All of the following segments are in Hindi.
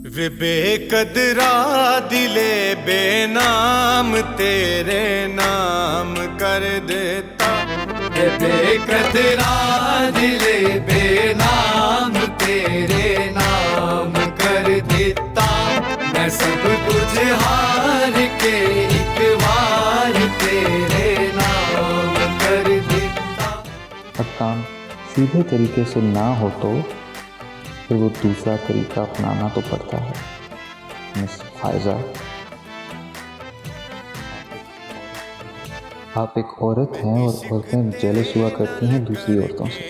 वे बेकदरा दिले बेनाम तेरे नाम कर देता। वे बेकदरा दिले बेनाम तेरे नाम कर देता। मैं सब कुछ हार के एक बार तेरे नाम कर देता। अब काम सीधे तरीके से ना हो तो फिर वो दूसरा तरीका अपनाना तो पड़ता है। मिस फायजा, आप एक औरत हैं और औरतें जेलस हुआ करती हैं दूसरी औरतों से।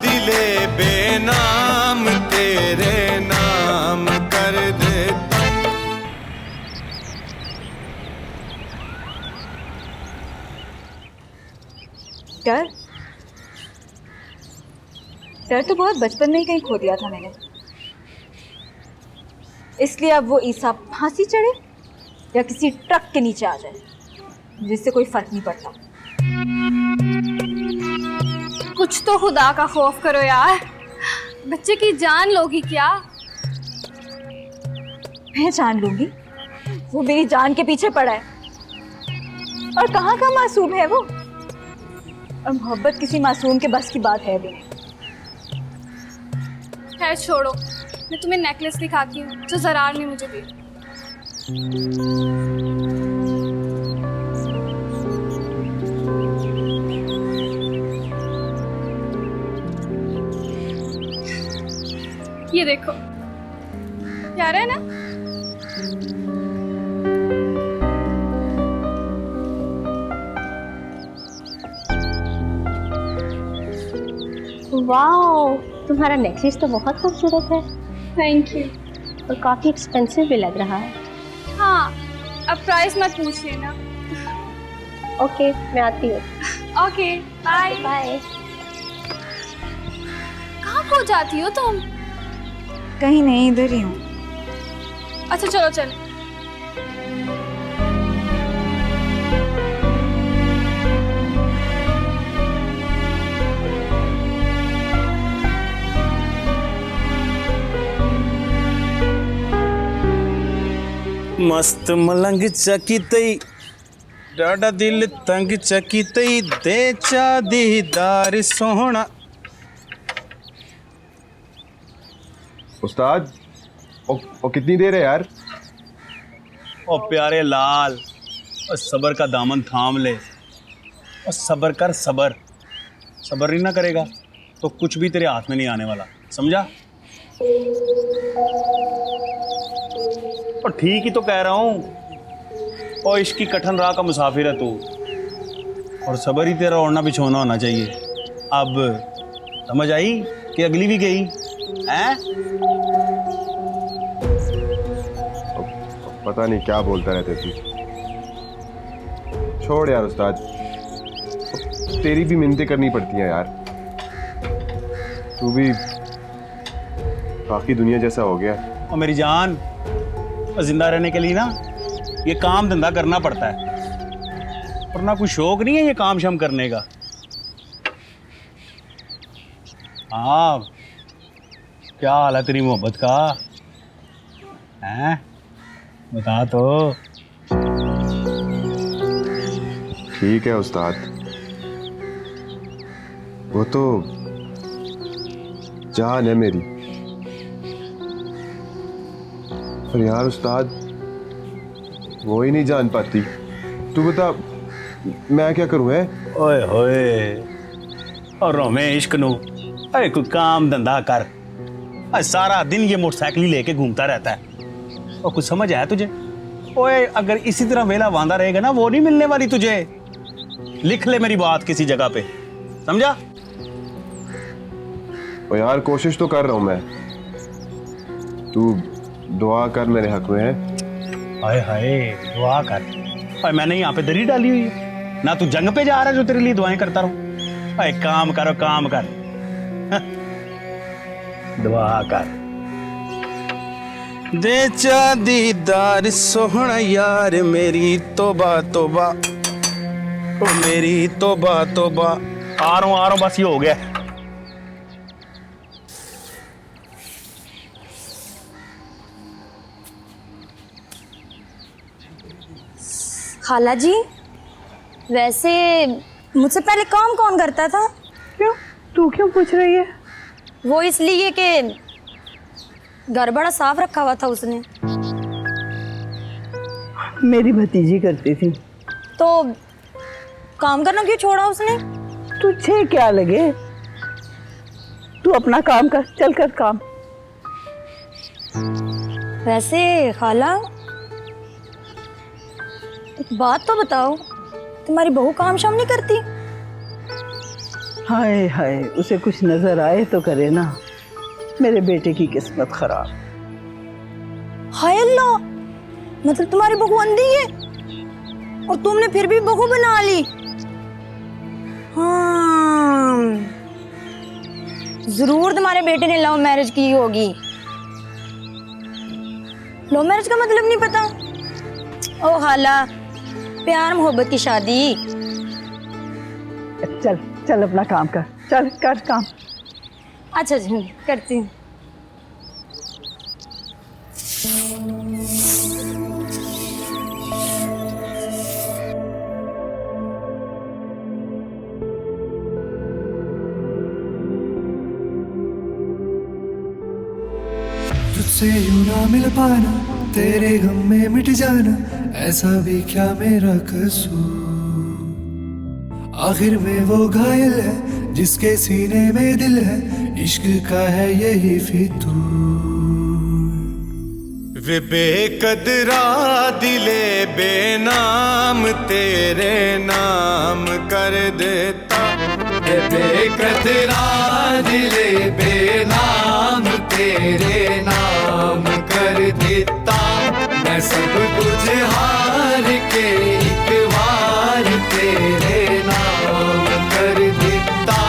दिले बेनाम तेरे नाम कर देता। डर तो बहुत बचपन में ही कहीं खो दिया था मैंने, इसलिए अब वो ईसा फांसी चढ़े या किसी ट्रक के नीचे आ जाए, जिससे कोई फर्क नहीं पड़ता। कुछ तो खुदा का खौफ करो यार, बच्चे की जान लोगी क्या? मैं जान लूंगी, वो मेरी जान के पीछे पड़ा है। और कहाँ का मासूम है वो, और मोहब्बत किसी मासूम के बस की बात है भी। खैर छोड़ो, मैं तुम्हें नेकलेस दिखाती हूँ जो जरार ने मुझे दी। ये देखो, प्यारा है ना? वाओ, तुम्हारा नेकलेस तो बहुत खूबसूरत है। Thank you. और काफी एक्सपेंसिव भी लग रहा है। हाँ, अब प्राइस मत पूछ लेना। ओके, मैं आती हूँ। Okay, bye bye. कहाँ खो जाती हो तुम? कहीं नहीं, इधर ही हूँ। अच्छा चलो चलो। मस्त मलंग चकितई डाडा दिल तंग चकितई दे चा दीदार सोहना। उस्ताद, ओ कितनी देर है यार? ओ प्यारे लाल, और सबर का दामन थाम ले और सबर कर। सबर सबर नहीं ना करेगा तो कुछ भी तेरे हाथ में नहीं आने वाला, समझा? और ठीक ही तो कह रहा हूँ। और इश्क की कठिन राह का मुसाफिर है तू, और सबर ही तेरा ओढ़ना बिछोना होना चाहिए। अब समझ आई कि अगली भी गई हैं? पता नहीं क्या बोलता रहते तू। छोड़ यार उस्ताद, तेरी भी मिन्नतें करनी पड़ती हैं यार। तू भी बाकी दुनिया जैसा हो गया। और मेरी जान, जिंदा रहने के लिए ना ये काम धंधा करना पड़ता है, और ना कोई शौक नहीं है ये काम शाम करने का। हाँ, क्या हाल है तेरी मोहब्बत का? हैं, बता तो। ठीक है उस्ताद, वो तो जान है मेरी। पर यार उस्ताद, वो ही नहीं जान पाती। तू बता, मैं क्या करूं? है ओए होए, और रोमे इश्क नु। अरे कोई काम धंधा कर। अरे सारा दिन ये मोटरसाइकिल लेके घूमता रहता है, और कुछ समझ आया तुझे? ओए अगर इसी तरह वेला वांदा रहेगा ना, वो नहीं मिलने वाली तुझे। लिख ले मेरी बात किसी जगह पे, समझा? और यार कोशिश तो कर रहा हूं मैं। तू दुआ कर मेरे हक में है। हाय हाय, दुआ कर। और मैंने यहाँ पे दरी डाली हुई है ना, तू जंग पे जा रहा है जो तेरे लिए दुआएं करता रहूं? अरे काम करो, काम कर। दुआ कर। दे चा दीदार सोहना यार मेरी तोबा तोबा, ओ मेरी तोबा तोबा। आ रहा हूँ बस, ये हो गया। खाला जी, वैसे मुझसे पहले काम कौन करता था? क्यों? तू क्यों पूछ रही है? वो इसलिए कि घर बड़ा साफ रखा हुआ था उसने। मेरी भतीजी करती थी। तो काम करना क्यों छोड़ा उसने? तुझे क्या लगे? तू अपना काम कर, चल कर काम। वैसे खाला, एक बात तो बताओ, तुम्हारी बहू काम शाम नहीं करती? हाय हाय, उसे कुछ नजर आए तो करे ना। मेरे बेटे की किस्मत खराब। हाय अल्लाह, मतलब तुम्हारी बहू अंधी है और तुमने फिर भी बहू बना ली। हाँ, जरूर तुम्हारे बेटे ने लव मैरिज की होगी। लव मैरिज का मतलब नहीं पता? ओ खाला, प्यार मोहब्बत की शादी। चल चल अपना काम कर, चल कर काम। अच्छा जी, करती हूँ। तुझसे यूं ना मिल पाना, तेरे गम में मिट जाना, ऐसा भी क्या मेरा कसूर। आखिर में वो घायल है जिसके सीने में दिल है, इश्क का है यही फितूर। वे बेकदरा दिले बेनाम तेरे नाम कर देता। वे बेकदरा दिले बेनाम तेरे नाम कर देता। मैं सब कुछ हार के एक बार तेरे नाम कर देता।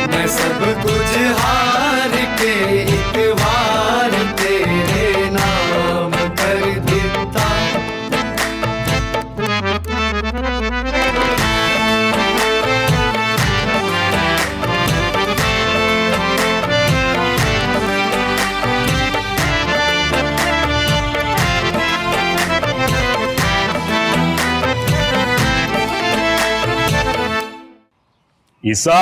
मैं सब कुछ हार के एक बार तेरे नाम कर देता। ईसा,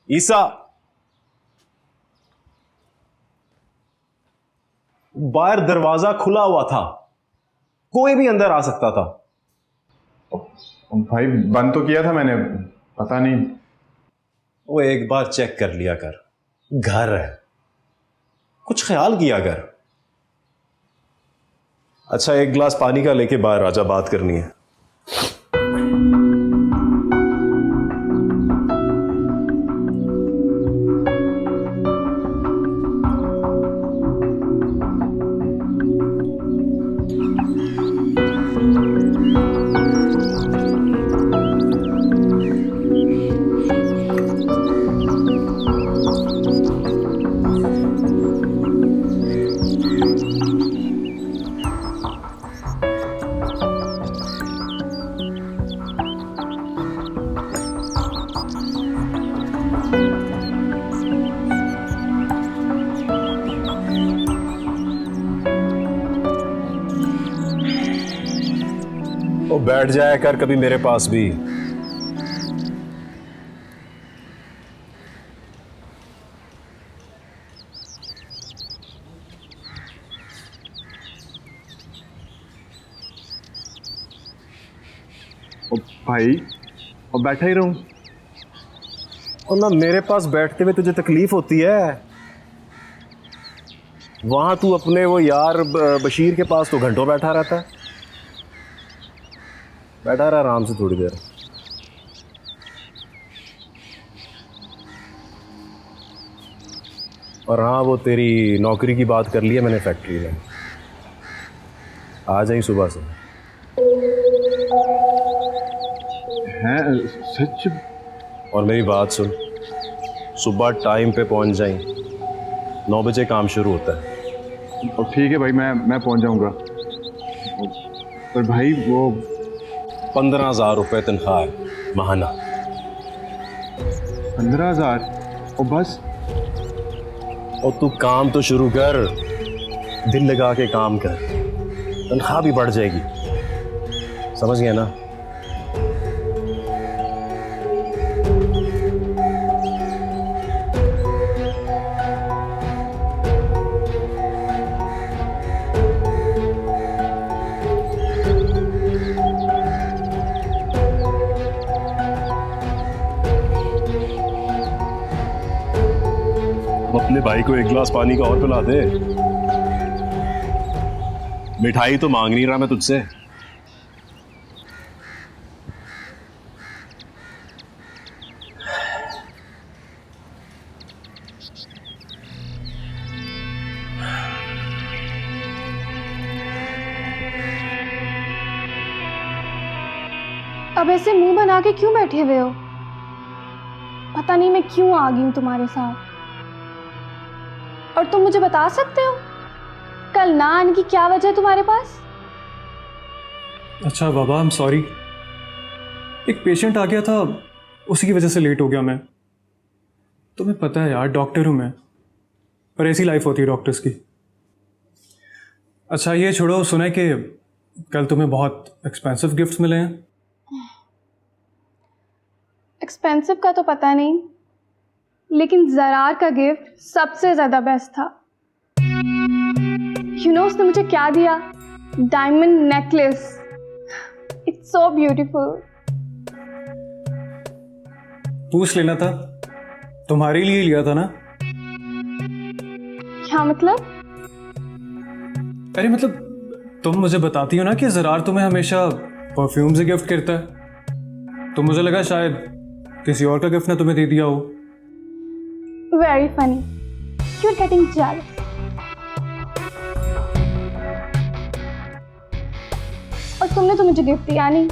ईसा, बाहर दरवाजा खुला हुआ था, कोई भी अंदर आ सकता था। भाई बंद तो किया था मैंने, पता नहीं। वो एक बार चेक कर लिया कर, घर है, कुछ ख्याल किया कर। अच्छा, एक गिलास पानी का लेके बाहर आजा, बात करनी है। वो बैठ जाया कर कभी मेरे पास भी। भाई और बैठा ही रहूं? और ना मेरे पास बैठते हुए तुझे तकलीफ होती है। वहां तू अपने वो यार बशीर के पास तो घंटों बैठा रहता है। बैठा रहा आराम से थोड़ी देर। और हाँ, वो तेरी नौकरी की बात कर ली है मैंने फैक्ट्री में, आ जाई सुबह से। हैं सच? और मेरी बात सुन, सुबह टाइम पे पहुंच जाई, 9 बजे काम शुरू होता है। ठीक है भाई, मैं पहुंच जाऊंगा। पर भाई वो 15,000 रुपये तनख्वाह है माहाना। 15,000? और बस? और तू काम तो शुरू कर, दिल लगा के काम कर, तनख्वाह भी बढ़ जाएगी। समझ गया ना? अपने भाई को एक गिलास पानी का और पिला दे। मिठाई तो मांग नहीं रहा मैं तुझसे। अब ऐसे मुंह बना के क्यों बैठे हुए हो? पता नहीं मैं क्यों आ गई हूं तुम्हारे साथ। और तुम मुझे बता सकते हो कल ना आने की क्या वजह है तुम्हारे पास? अच्छा बाबा, आई एम सॉरी। एक पेशेंट आ गया था, उसी की वजह से लेट हो गया मैं। तुम्हें पता है यार, डॉक्टर हूँ मैं, पर ऐसी लाइफ होती है डॉक्टर्स की। अच्छा ये छोड़ो, सुना है कि कल तुम्हें बहुत एक्सपेंसिव गिफ्ट्स मिले हैं। एक्सपेंसिव का तो पता नहीं, लेकिन ज़रार का गिफ्ट सबसे ज़्यादा बेस्ट था। उसने मुझे क्या दिया? Diamond necklace. It's so beautiful. पूछ लेना था, तुम्हारे लिए लिया था ना? क्या मतलब? अरे मतलब तुम मुझे बताती हो ना कि ज़रार तुम्हें हमेशा परफ्यूम से गिफ्ट करता है, तो मुझे लगा शायद किसी और का गिफ्ट ना तुम्हें दे दिया हो। Very funny. You're getting jealous. और तुमने तो मुझे गिफ्ट दिया नहीं।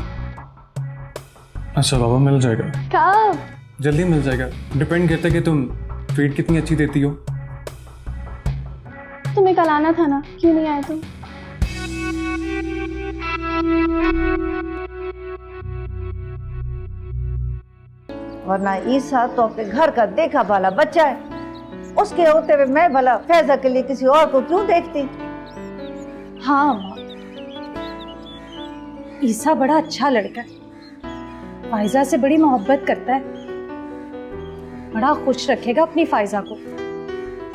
अच्छा बाबा, मिल जाएगा। कब? जल्दी मिल जाएगा। डिपेंड करता है कि तुम ट्रीट कितनी अच्छी देती हो। तुम्हें कल आना था ना, क्यों नहीं आए तुम? वरना ईसा तो अपने घर का देखा भाला बच्चा है, उसके होते हुए मैं भला फैजा के लिए किसी और को क्यों देखती? हाँ माँ, ईसा बड़ा अच्छा लड़का है, फायजा से बड़ी मोहब्बत करता है, बड़ा खुश रखेगा अपनी फायजा को।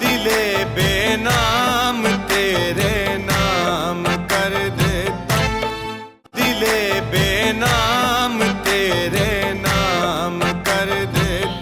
दिले बेनाम तेरे नाम कर देता, दिले बेनाम तेरे नाम कर देता।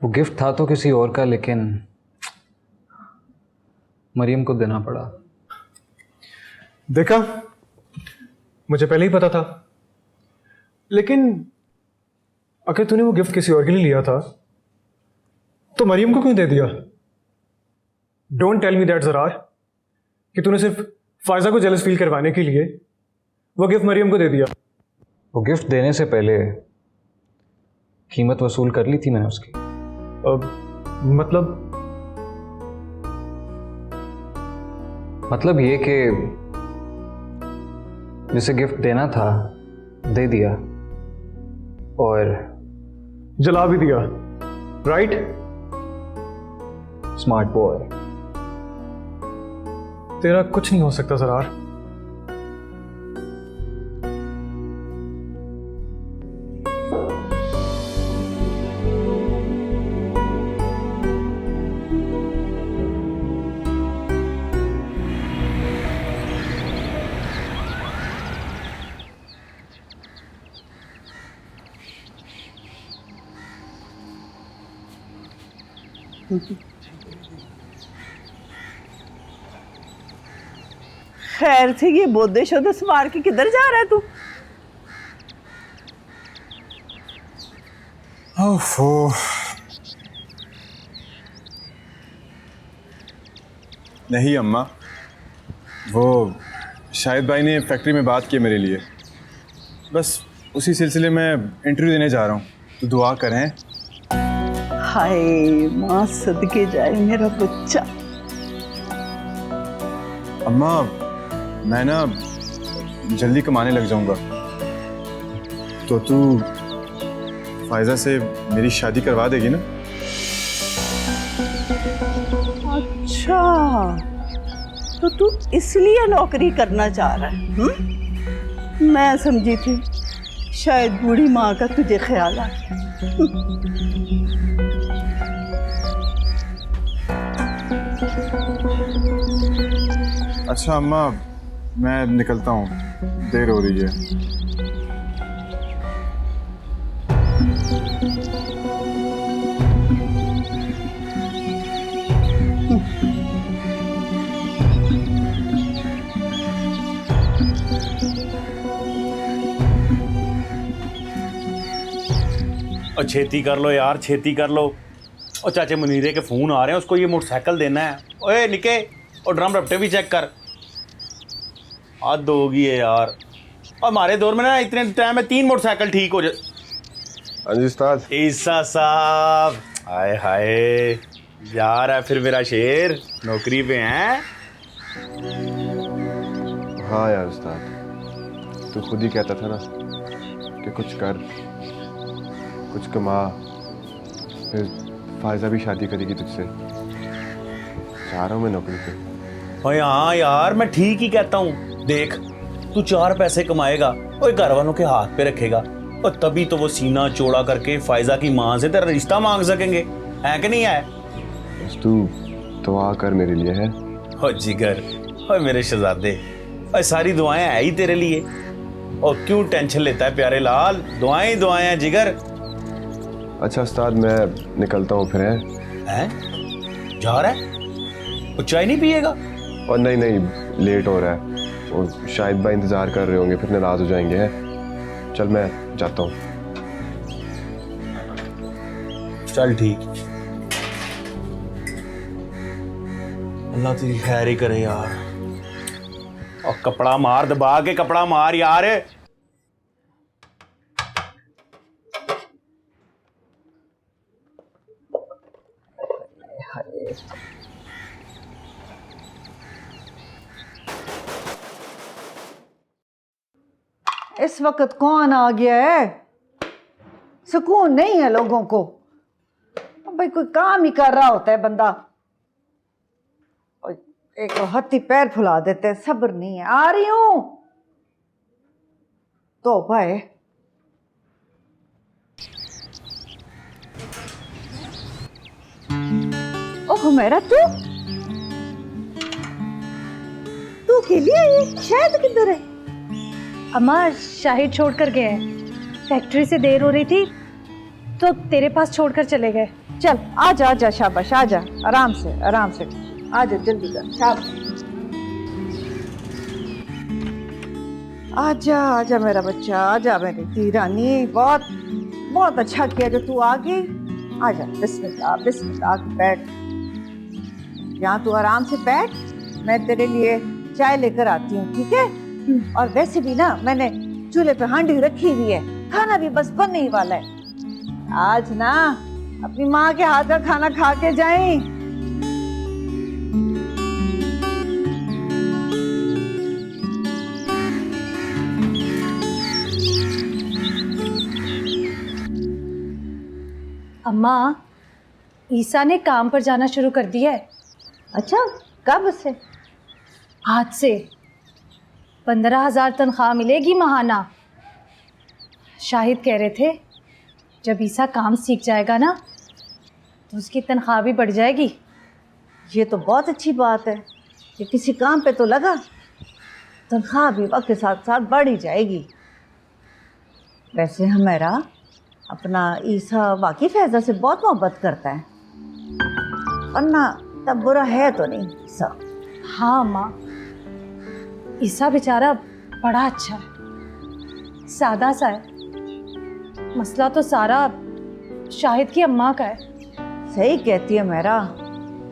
वो गिफ्ट था तो किसी और का, लेकिन मरियम को देना पड़ा। देखा, मुझे पहले ही पता था। लेकिन अगर तूने वो गिफ्ट किसी और के लिए लिया था तो मरियम को क्यों दे दिया? Don't tell me that Zarar कि तूने सिर्फ फायजा को जेलस फील करवाने के लिए वो गिफ्ट मरियम को दे दिया। वो गिफ्ट देने से पहले कीमत वसूल कर ली थी मैंने उसकी। मतलब ये कि जिसे गिफ्ट देना था दे दिया और जला भी दिया, राइट? Smart boy. तेरा कुछ नहीं हो सकता ज़रार। खैर से ये बोदे शोदे मार के किधर जा रहा है तू? ओफो। नहीं अम्मा, वो शाहिद भाई ने फैक्ट्री में बात की मेरे लिए, बस उसी सिलसिले में इंटरव्यू देने जा रहा हूँ, तो दुआ करें। हाय माँ सदके जाए मेरा बच्चा। अम्मा मैं ना जल्दी कमाने लग जाऊंगा, तो तू फायजा से मेरी शादी करवा देगी ना? अच्छा, तो तू इसलिए नौकरी करना चाह रहा है? मैं समझी थी शायद बूढ़ी माँ का तुझे ख्याल आ गया। अच्छा अम्मा, मैं निकलता हूँ, देर हो रही है। और छेती कर लो यार, छेती कर लो। और चाचे मुनीरे के फ़ोन आ रहे हैं, उसको ये मोटरसाइकिल देना है। ओए निके, और ड्रम रपटे भी चेक कर। हद होगी है यार, और हमारे दौर में ना इतने टाइम में 3 मोटरसाइकिल ठीक हो जाए। हाँ जी उस्ताद। ईसा साहब, हाय हाय, जा रहा है फिर मेरा शेर, नौकरी पे हैं? हाँ यार उस्ताद, तू खुद ही कहता था ना कि कुछ कर, कुछ कमा, फिर फायजा भी शादी करेगी तुझसे। जा रहा हूँ मैं नौकरी पे। ओए हाँ यार, मैं ठीक ही कहता हूँ। देख, तू 4 पैसे कमाएगा और घर वालों के हाथ पे रखेगा, और तभी तो वो सीना चौड़ा करके फायजा की माँ से तेरा रिश्ता मांग सकेंगे, है कि नहीं है? बस तू दुआ कर मेरे लिए, है? ओ जिगर, ओ मेरे शहजादे, और सारी दुआएं है ही तेरे लिए। और क्यों टेंशन लेता है प्यारे लाल, दुआएं ही दुआएं हैं जिगर। अच्छा उस्ताद, मैं निकलता हूँ फिर। हैं? जा रहा है? वो चाय नहीं पिएगा? और नहीं नहीं, लेट हो रहा है, और शाहिद भाई इंतजार कर रहे होंगे, फिर नाराज हो जाएंगे। हैं? चल मैं जाता हूँ। चल ठीक, अल्लाह तेरी खैर ही करे यार। और कपड़ा मार, दबा के कपड़ा मार यार। इस वक्त कौन आ गया है? सुकून नहीं है लोगों को। भाई कोई काम ही कर रहा होता है बंदा, और एक हत्ती पैर फुला देते हैं। सब्र नहीं है। आ रही हूं तो भाई। ओह मेरा तू अकेली आई है? शायद किधर है? अम्मा शाहिद छोड़ कर गए हैं, फैक्ट्री से देर हो रही थी तो तेरे पास छोड़कर चले गए। चल आजा आजा, शाबाश, आजा, आराम से आराम से आजा, जल्दी कर, शाबाश। आजा आजा मेरा बच्चा, आजा मेरी धी रानी। बहुत बहुत अच्छा किया जो तू आ गई। आजा, बिस्मिल्लाह बिस्मिल्लाह, बैठ यहाँ, तू आराम से बैठ, मैं तेरे लिए चाय लेकर आती हूँ, ठीक है? और वैसे भी ना मैंने चूल्हे पे हांडी रखी हुई है, खाना भी बस बनने ही वाला है। आज ना अपनी माँ के हाथ का खाना खा के जाएं। अम्मा ईसा ने काम पर जाना शुरू कर दिया है। अच्छा, कब से? आज से 15,000 तनख्वाह मिलेगी माहाना। शाहिद कह रहे थे जब ईसा काम सीख जाएगा ना तो उसकी तनख्वाह भी बढ़ जाएगी। ये तो बहुत अच्छी बात है कि किसी काम पे तो लगा, तनख्वाह भी वक्त के साथ साथ बढ़ ही जाएगी। वैसे हमारा अपना ईसा वाकई फैज़ा से बहुत मोहब्बत करता है। वरना तब बुरा है तो नहीं ईसा। हाँ माँ, ईसा बेचारा बड़ा अच्छा है, सादा सा है। मसला तो सारा शाहिद की अम्मा का है। सही कहती है मेरा,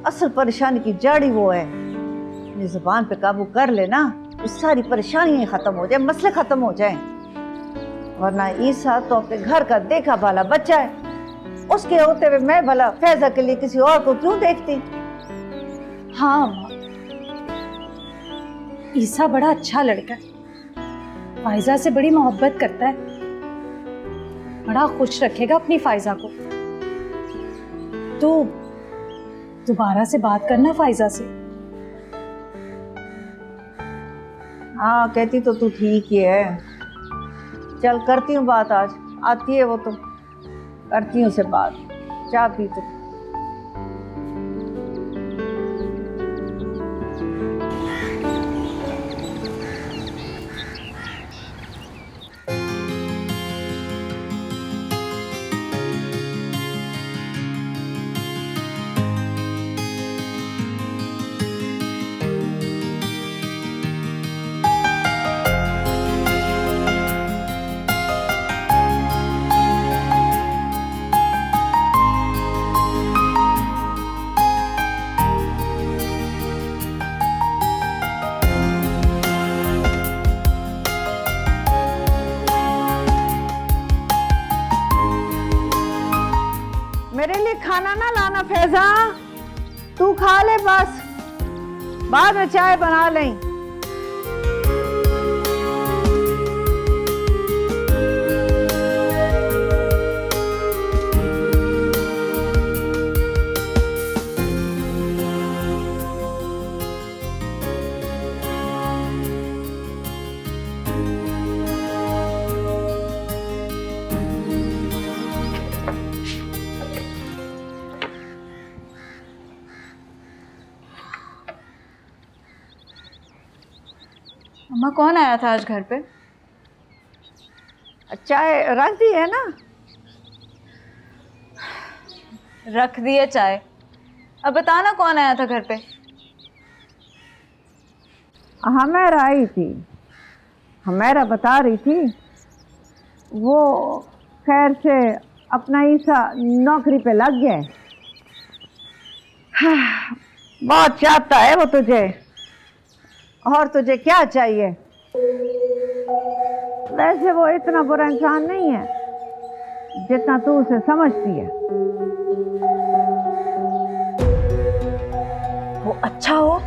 असल परेशानी की जड़ ही वो है। अपनी जुबान पे काबू कर लेना तो सारी परेशानियां खत्म हो जाए, मसले खत्म हो जाए। वरना ईसा तो अपने घर का देखा भाला बच्चा है, उसके होते हुए मैं भला फैजा के लिए किसी और को क्यों देखती। हाँ माँ, ईसा बड़ा अच्छा लड़का है, फायजा से बड़ी मोहब्बत करता है, बड़ा खुश रखेगा अपनी फायजा को। तो दोबारा से बात करना फायजा से। हाँ कहती तो तू ठीक ही है। चल करती हूँ बात, आज आती है वो तो करती हूँ उससे बात। चाय पी तो। मेरे लिए खाना ना लाना फैजा, तू खा ले बस, बाद में चाय बना लें। अम्मा कौन आया था आज घर पे? चाय रख दी है ना? रख दी है चाय। अब बताना कौन आया था घर पे? हमेरा आई थी, हमेरा बता रही थी वो खैर से अपना ईसा नौकरी पे लग गया है। बहुत चाहता है वो तुझे, और तुझे क्या चाहिए? वैसे वो इतना बुरा इंसान नहीं है जितना तू उसे समझती है। वो अच्छा हो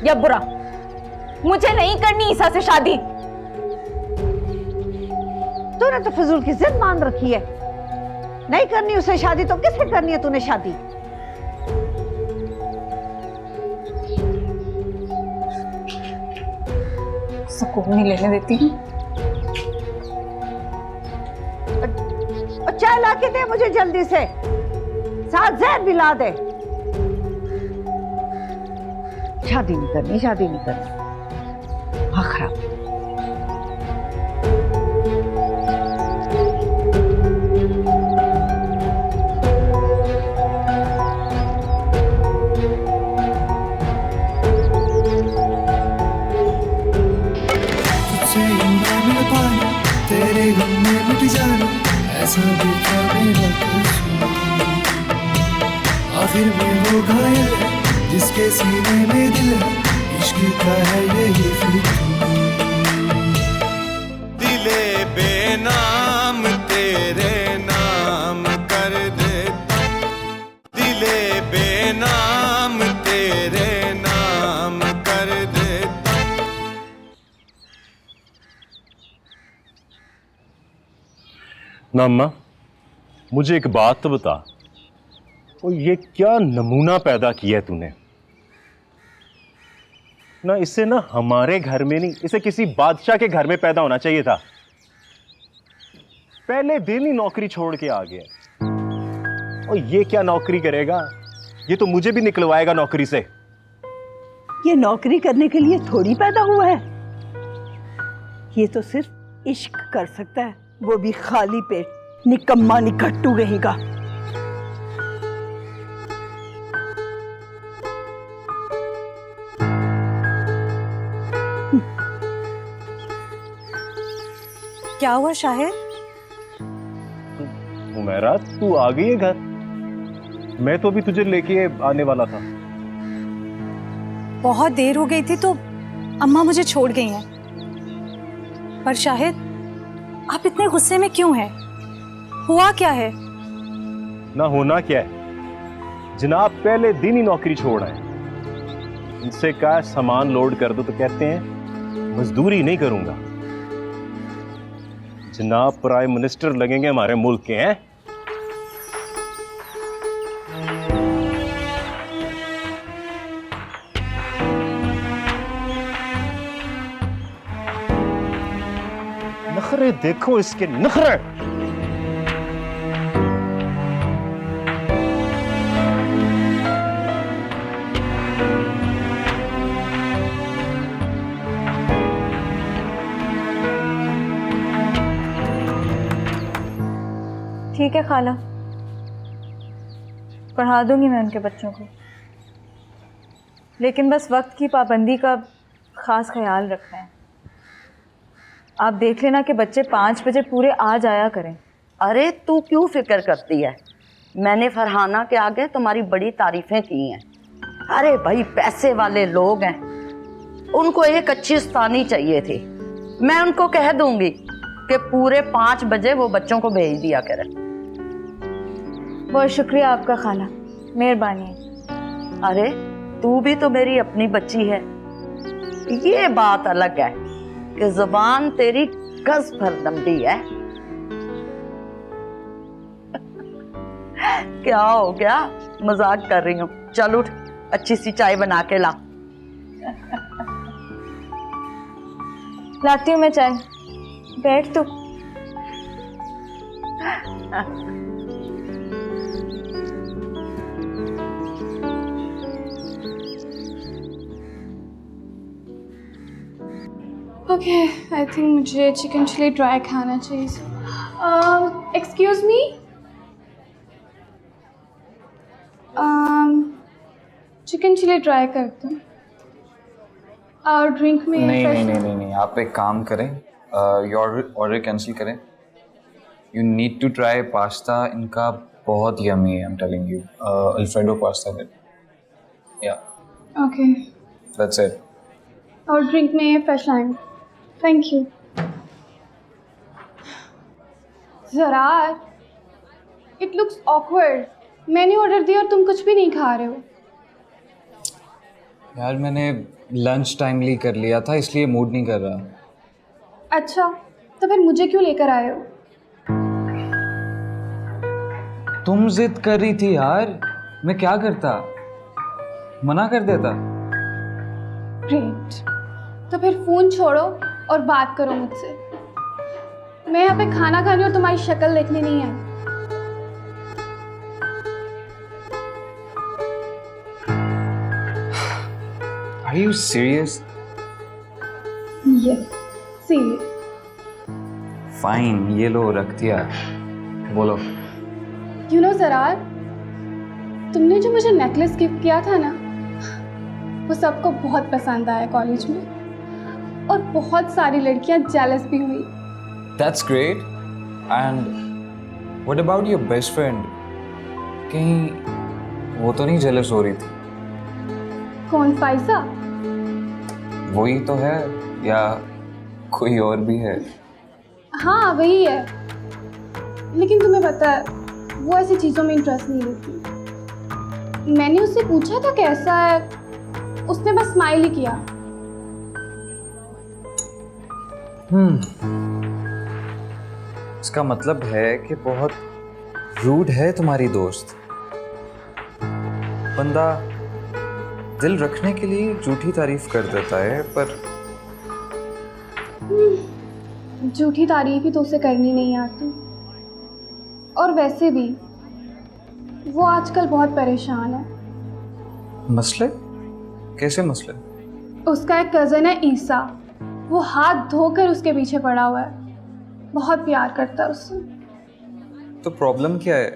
या बुरा, मुझे नहीं करनी ईसा से शादी। तूने तो फिजूल की जिद मान रखी है, नहीं करनी उसे शादी तो किससे करनी है तूने शादी? सुकून नहीं लेने देती हूँ। और चाय ला के दे मुझे जल्दी से, साथ जहर भी ला दे। शादी नहीं करनी, शादी नहीं करनी। हाँ खराब। तेरे गम में मिट जाना, ऐसा भी क्या मेरा कसूर? आखिर में वो घायल है जिसके सीने में दिल है, इश्क का है यही फितूर। दिले बेनाम तेरे नाम कर देता, दिले बेनाम तेरे नाम कर देता। ना अम्मा, मुझे एक बात तो बता, और ये क्या नमूना पैदा किया है तूने? ना इसे ना हमारे घर में नहीं, इसे किसी बादशाह के घर में पैदा होना चाहिए था। पहले दिन ही नौकरी छोड़ के आ गया, और ये क्या नौकरी करेगा? ये तो मुझे भी निकलवाएगा नौकरी से। ये नौकरी करने के लिए थोड़ी पैदा हुआ है, ये तो सिर्फ इश्क कर सकता है, वो भी खाली पेट। निकम्मा निकट्टू रहेगा। क्या हुआ शाहिद? हुमैरा, तू आ गई है घर? मैं तो अभी तुझे लेके आने वाला था। बहुत देर हो गई थी तो अम्मा मुझे छोड़ गई हैं। पर शाहिद, आप इतने गुस्से में क्यों हैं? हुआ क्या है? ना होना क्या है, जनाब पहले दिन ही नौकरी छोड़ आए। इनसे कहा सामान लोड कर दो तो कहते हैं मजदूरी नहीं करूंगा। जनाब प्राइम मिनिस्टर लगेंगे हमारे मुल्क के हैं। नखरे देखो इसके नखरे। ठीक है खाला, पढ़ा दूंगी मैं उनके बच्चों को, लेकिन बस वक्त की पाबंदी का ख़ास ख्याल रखना है। आप देख लेना कि बच्चे 5 बजे पूरे आ जाया करें। अरे तू क्यों फिक्र करती है? मैंने फरहाना के आगे तुम्हारी बड़ी तारीफें की हैं। अरे भाई पैसे वाले लोग हैं, उनको एक अच्छी स्थानी चाहिए थी। मैं उनको कह दूंगी कि पूरे 5 बजे वो बच्चों को भेज दिया करें। बहुत शुक्रिया आपका खाला, मेहरबानी है। अरे तू भी तो मेरी अपनी बच्ची है। ये बात अलग है कि जुबान तेरी गज भर लंबी है। क्या हो गया? मजाक कर रही हूँ। चल उठ, अच्छी सी चाय बना के ला। लाती हूँ मैं चाय, बैठ तू। ओके, आई थिंक मुझे चिकन चिली ड्राई खाना चाहिए। Excuse me, chicken chilli dry कर दो और ड्रिंक में नहीं नहीं नहीं नहीं नहीं, आप एक काम करें, योर ऑर्डर कैंसिल करें। You need to try pasta, इनका बहुत यमी है, I am telling you. Alfredo pasta दे। या ओके, दैट्स इट। और ड्रिंक में फ्रेश लाइम। Thank you. जरा, इट लुक्स ऑकवर्ड। मैंने ऑर्डर दिया और तुम कुछ भी नहीं खा रहे हो। यार मैंने लंच टाइमली कर लिया था, इसलिए मूड नहीं कर रहा। अच्छा, तो फिर मुझे क्यों लेकर आए हो? तुम जिद कर रही थी यार, मैं क्या करता, मना कर देता। ग्रेट, तो फिर फ़ोन छोड़ो और बात करो मुझसे। मैं यहाँ पे खाना खाने और तुम्हारी शक्ल देखने नहीं आई। Are you serious? Yes, serious. Fine, ये लो रख दिया। बोलो। You know ज़रार, तुमने जो मुझे नेकलेस गिफ्ट किया था ना, वो सबको बहुत पसंद आया कॉलेज में, और बहुत सारी लड़कियां जेलस भी हुई। That's great. And what about your best friend? कहीं वो तो नहीं जेलस हो रही थी? कौन, फाइजा? वही तो है या कोई और भी है? हाँ वही है, लेकिन तुम्हें पता है वो ऐसी चीज़ों में इंटरेस्ट नहीं लेती। मैंने उससे पूछा था कैसा है, उसने बस स्माइल ही किया। इसका मतलब है कि बहुत रूड है तुम्हारी दोस्त। बंदा दिल रखने के लिए झूठी तारीफ कर देता है, पर झूठी तारीफ ही तो उसे करनी नहीं आती। और वैसे भी वो आजकल बहुत परेशान है। मसले? कैसे मसले? उसका एक कज़न है ईसा, वो हाथ धोकर उसके पीछे पड़ा हुआ है, बहुत प्यार करता है उससे। तो प्रॉब्लम क्या है?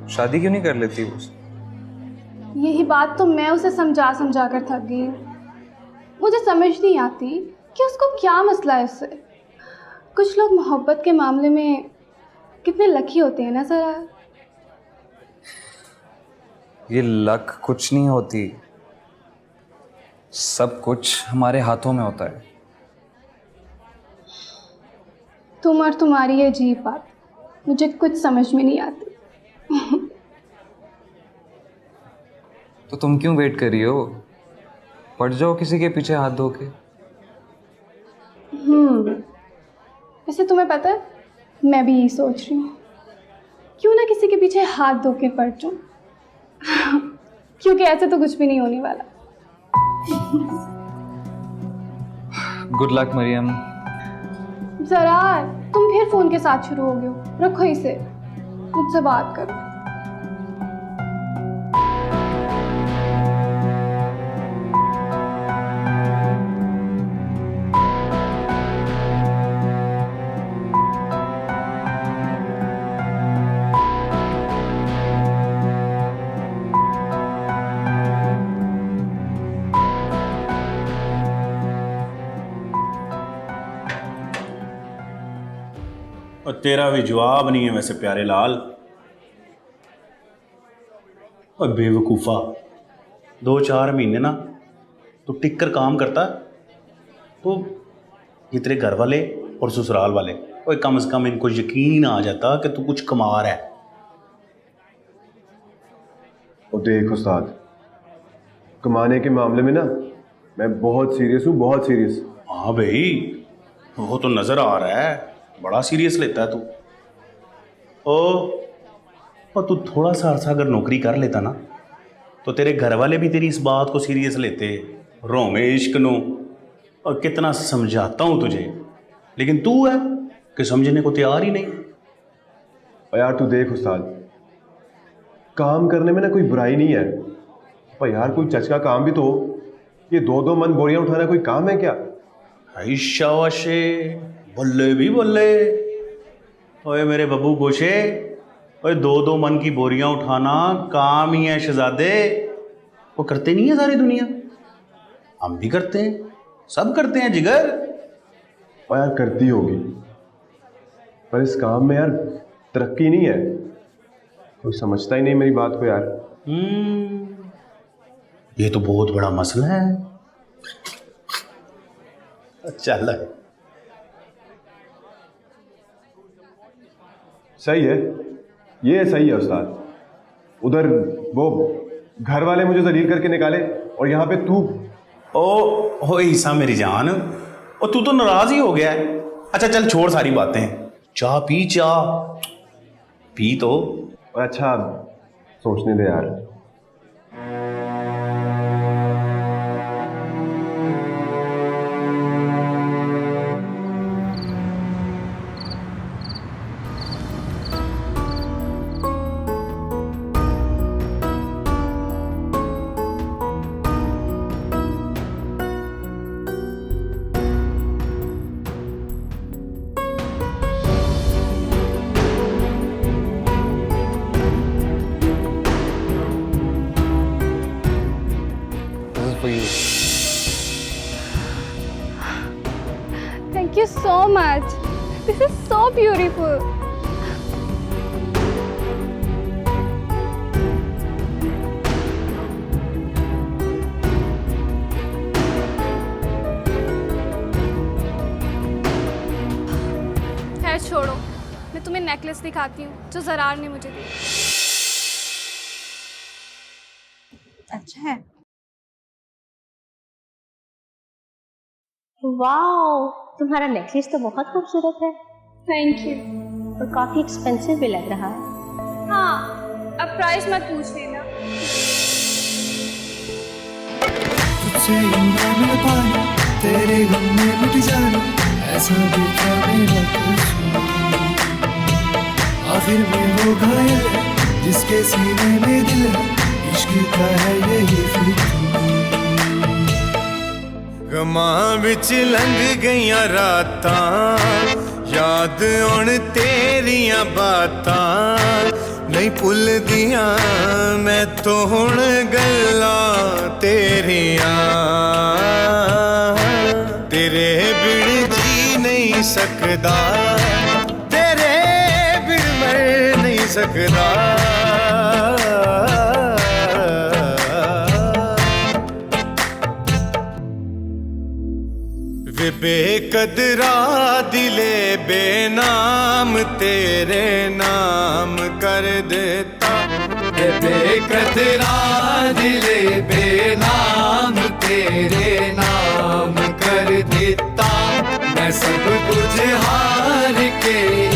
शादी क्यों नहीं कर लेती उससे? यही बात तो मैं उसे समझा समझा कर थक गई हूँ। मुझे समझ नहीं आती कि उसको क्या मसला है उससे। कुछ लोग मोहब्बत के मामले में कितने लकी होते हैं ना ज़रा। ये लक कुछ नहीं होती, सब कुछ हमारे हाथों में होता है। तुम और तुम्हारी ये अजीब बात मुझे कुछ समझ में नहीं आती। तो तुम क्यों वेट कर रही हो? पड़ जाओ किसी के पीछे हाथ धो के। वैसे तुम्हें पता है, मैं भी यही सोच रही हूँ, क्यों ना किसी के पीछे हाथ धो के पड़ जाऊं। क्योंकि ऐसे तो कुछ भी नहीं होने वाला। Good luck Maryam. जरा तुम फिर फोन के साथ शुरू हो गए हो, रखो इसे, मुझसे बात करो। और तेरा भी जवाब नहीं है वैसे प्यारे लाल। और बेवकूफ़ा, 2-4 महीने ना तो टिक कर काम करता तो ये तेरे घर वाले और ससुराल वाले और कम से कम इनको यकीन आ जाता कि तू कुछ कमा रहा है। और देख उस्ताद, कमाने के मामले में ना मैं बहुत सीरियस हूँ, बहुत सीरियस। हाँ भाई, वो तो नज़र आ रहा है, बड़ा सीरियस लेता है तू। और तू थोड़ा सा अर्सा अगर नौकरी कर लेता ना तो तेरे घर वाले भी तेरी इस बात को सीरियस लेते। रोमे इश्क नो, और कितना समझाता हूँ तुझे, लेकिन तू है कि समझने को तैयार ही नहीं। और यार तू देख उस्ताद, काम करने में ना कोई बुराई नहीं है, पर यार कोई चचका काम भी तो हो। ये 2-2 मन बोरियां उठाना कोई काम है क्या? शाबाशे, बल्ले भी बल्ले। ओए मेरे बब्बू गोशे, ओए 2-2 मन की बोरियां उठाना काम ही है शहजादे। वो करते नहीं है सारी दुनिया, हम भी करते हैं, सब करते हैं जिगर। और यार करती होगी, पर इस काम में यार तरक्की नहीं है। कोई समझता ही नहीं मेरी बात को यार। ये तो बहुत बड़ा मसला है। चल सही है, ये सही है उस्ताद। उधर वो घर वाले मुझे जलील करके निकाले और यहाँ पे तू। ओ ईसा मेरी जान, और तू तो नाराज ही हो गया है। अच्छा चल छोड़ सारी बातें, चाह पी, चाह पी तो। अच्छा सोचने दे यार। Thank you so much. This is so beautiful. खैर छोड़ो, मैं तुम्हें नेकलेस दिखाती हूँ जो जरार ने मुझे दिया। अच्छा है। वाओ, तुम्हारा नेकलेस तो बहुत खूबसूरत है। Thank you. और काफी एक्सपेंसिव भी लग रहा है। हाँ, अब प्राइस मत पूछ लेना। तुझसे यूं ना मिल पाना, तेरे गम में मिट जाना, ऐसा भी क्या मेरा कसूर? आखिर में वो घायल है जिसके सीने में दिल है, इश्क का है यही फितूर। गमां विच लंघ गईयां रातां, याद आउण तेरियां बातां, नहीं भुलदियां मैं तो हुण गल्लां तेरियां। तेरे बिन जी नहीं नहीं सकदा तेरे बिन मर नहीं सकदा वे बेकदरा दिले बेनाम तेरे नाम कर देता वे बेकदरा दिले बेनाम तेरे नाम कर देता मैं सब कुछ हार के